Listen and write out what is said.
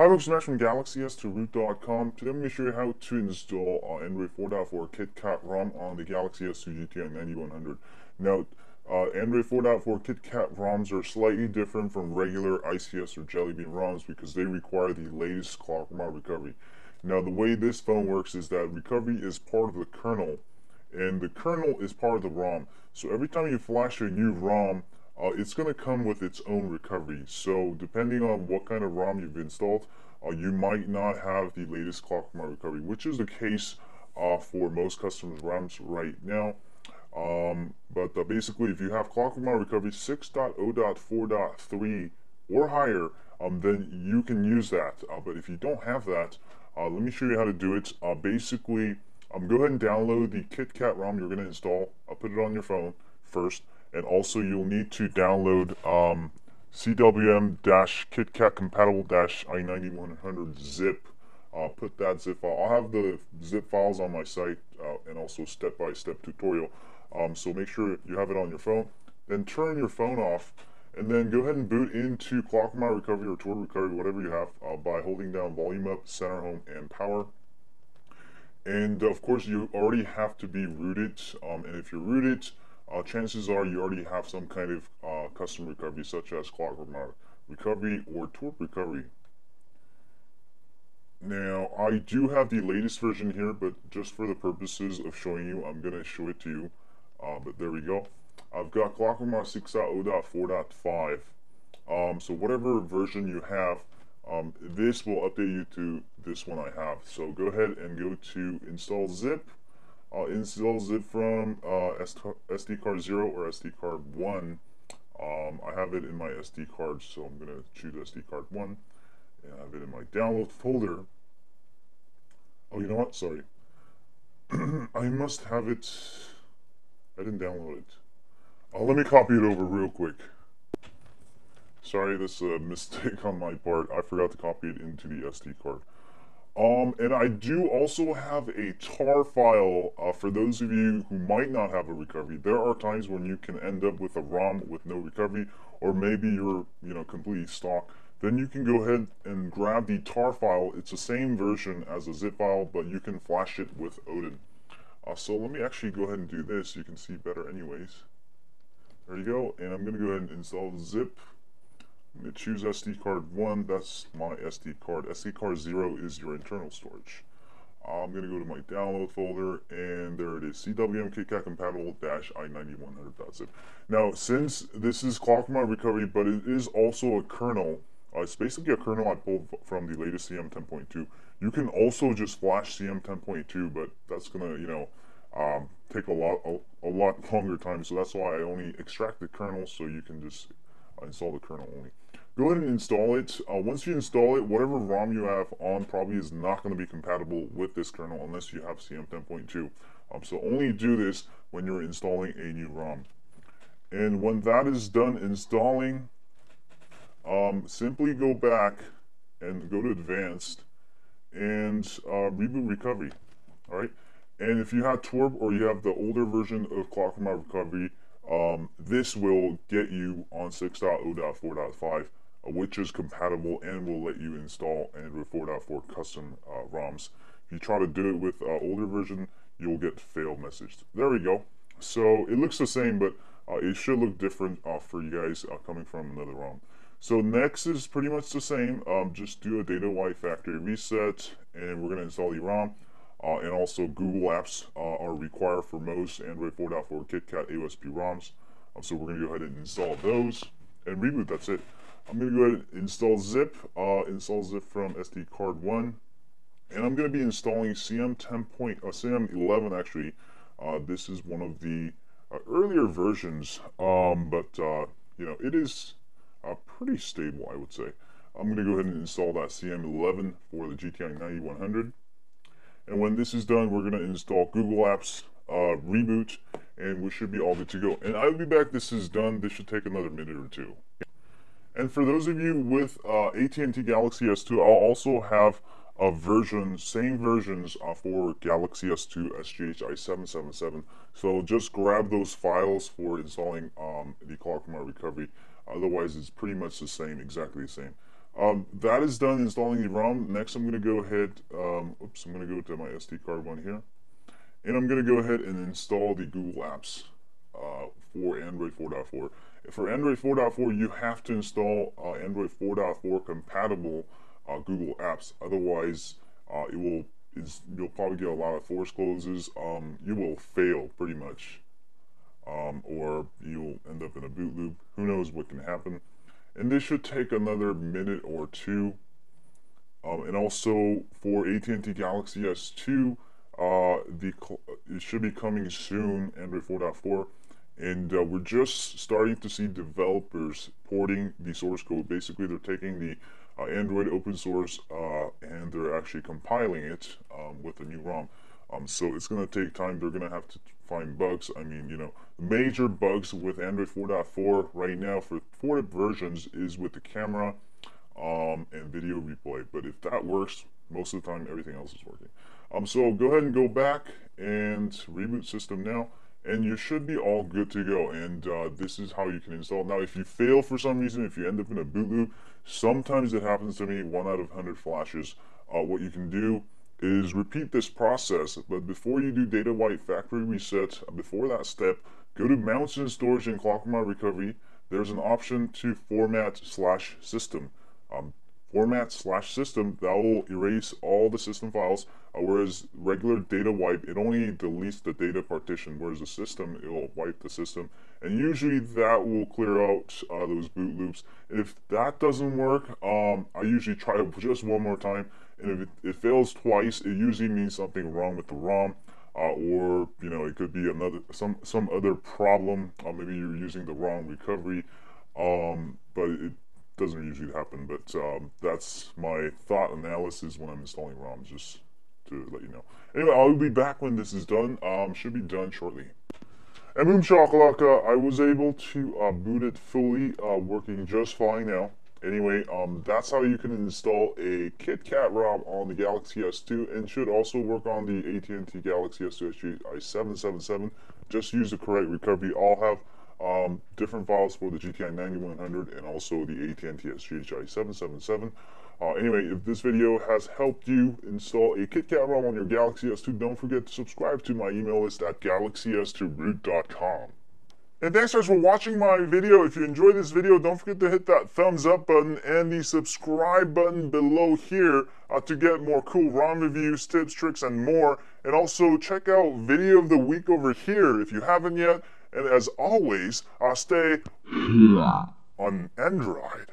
Hi folks, Max from GalaxyS2Root.com. Today I'm going to show you how to install Android 4.4 KitKat ROM on the Galaxy S2 GTI 9100. Now, Android 4.4 KitKat ROMs are slightly different from regular ICS or Jelly Bean ROMs because they require the latest clock ROM recovery. Now, the way this phone works is that recovery is part of the kernel, and the kernel is part of the ROM. So every time you flash a new ROM, it's going to come with its own recovery. So depending on what kind of ROM you've installed, you might not have the latest clock ROM recovery, which is the case for most customers' ROMs right now. But basically, if you have clock ROM recovery 6.0.4.3 or higher, then you can use that. But if you don't have that, let me show you how to do it. Basically, go ahead and download the KitKat ROM you're going to install. I'll put it on your phone first. And also you'll need to download CWM-KitKat compatible-i9100 zip. Put that zip file. I'll have the zip files on my site and also step-by-step tutorial. So make sure you have it on your phone. Then turn your phone off and then go ahead and boot into Clock ROM Recovery or Tor Recovery, whatever you have, by holding down Volume Up, Center Home, and Power. And of course you already have to be rooted, and if you're rooted, chances are you already have some kind of custom recovery, such as Clock ROM Recovery or Tor Recovery. Now, I do have the latest version here, but just for the purposes of showing you, I'm going to show it to you. But there we go. I've got Clock ROM 6.0.4.5. So whatever version you have, this will update you to this one I have. So go ahead and go to Install Zip. Install zip from SD card 0 or SD card 1. I have it in my SD card, so I'm going to choose SD card 1 and I have it in my download folder. Oh, you know what? Sorry. I must have it. I didn't download it. Let me copy it over real quick. Sorry, this is a mistake on my part. I forgot to copy it into the SD card. And I do also have a tar file for those of you who might not have a recovery. There are times when you can end up with a ROM with no recovery, or maybe you're, completely stock. Then you can go ahead and grab the tar file. It's the same version as a zip file, but you can flash it with Odin. So let me actually go ahead and do this. You can see better anyways. There you go. And I'm going to go ahead and install zip. I'm going to choose SD card 1, that's my SD card. SD card 0 is your internal storage. I'm going to go to my download folder, and there it is, CWM KitKat compatible-i9100.zip. Now, since this is Clock ROM Recovery, but it is also a kernel, it's basically a kernel I pulled from the latest CM 10.2. You can also just flash CM 10.2, but that's going to, take a lot longer time, so that's why I only extract the kernel so you can just install the kernel only. Go ahead and install it. Once you install it, whatever ROM you have on probably is not going to be compatible with this kernel unless you have CM 10.2. So only do this when you're installing a new ROM. And when that is done installing, simply go back and go to Advanced and reboot Recovery. All right. And if you have Torb or you have the older version of Clock ROM Recovery, this will get you on 6.0.4.5, which is compatible and will let you install Android 4.4 custom ROMs. If you try to do it with older version, you'll get failed message. There we go. So it looks the same, but it should look different for you guys coming from another ROM. So next is pretty much the same. Just do a data wipe factory reset, and we're going to install the ROM. And also Google Apps are required for most Android 4.4 KitKat AOSP ROMs. So we're going to go ahead and install those and reboot. That's it. I'm going to go ahead and install zip from SD card 1. And I'm going to be installing CM11 actually. This is one of the earlier versions, but it is pretty stable, I would say. I'm going to go ahead and install that CM11 for the GTI 9100. And when this is done, we're going to install Google Apps, reboot, and we should be all good to go. And I'll be back. This is done. This should take another minute or two. And for those of you with AT&T Galaxy S2, I'll also have same versions for Galaxy S2 SGHI 777. So just grab those files for installing the Clock ROM Recovery. Otherwise, it's pretty much the same, exactly the same. That is done installing the ROM. Next, I'm going to go ahead, I'm going to go to my SD card one here, and I'm going to go ahead and install the Google Apps for Android 4.4. For Android 4.4, you have to install Android 4.4 compatible Google Apps. Otherwise, you'll probably get a lot of force closes. You will fail pretty much, or you'll end up in a boot loop. Who knows what can happen? And this should take another minute or two. And also for AT&T Galaxy S2, it should be coming soon, Android 4.4. And we're just starting to see developers porting the source code. Basically, they're taking the Android open source and they're actually compiling it with a new ROM. So it's going to take time. They're going to have to find bugs. I mean, major bugs with Android 4.4 right now for ported versions is with the camera and video replay. But if that works, most of the time everything else is working. So go ahead and go back and reboot system now, and you should be all good to go. And this is how you can install. Now, if you fail for some reason, if you end up in a boot loop, sometimes it happens to me, 1 out of 100 flashes. What you can do is repeat this process, but before you do data wipe factory reset, before that step, go to Mounts and Storage and ClockWorks Recovery. There's an option to format/system. Format/system, that will erase all the system files, whereas regular data wipe, it only deletes the data partition, whereas the system, it will wipe the system. And usually that will clear out those boot loops. If that doesn't work, I usually try it just one more time, and if it fails twice, it usually means something wrong with the ROM, or it could be some other problem. Maybe you're using the wrong recovery, but it doesn't usually happen. But that's my thought analysis when I'm installing ROMs, just to let you know. Anyway, I'll be back when this is done. Should be done shortly. And boom shakalaka, I was able to boot it fully, working just fine now. Anyway, that's how you can install a KitKat ROM on the Galaxy S2, and should also work on the AT&T Galaxy S2 i777. Just use the correct recovery. I'll have different files for the GTI 9100 and also the AT&T SGH i777. Anyway, if this video has helped you install a KitKat ROM on your Galaxy S2, don't forget to subscribe to my email list at galaxys2root.com. And thanks guys for watching my video. If you enjoyed this video, don't forget to hit that thumbs up button and the subscribe button below here to get more cool ROM reviews, tips, tricks, and more. And also check out Video of the Week over here if you haven't yet. And as always, stay on Android.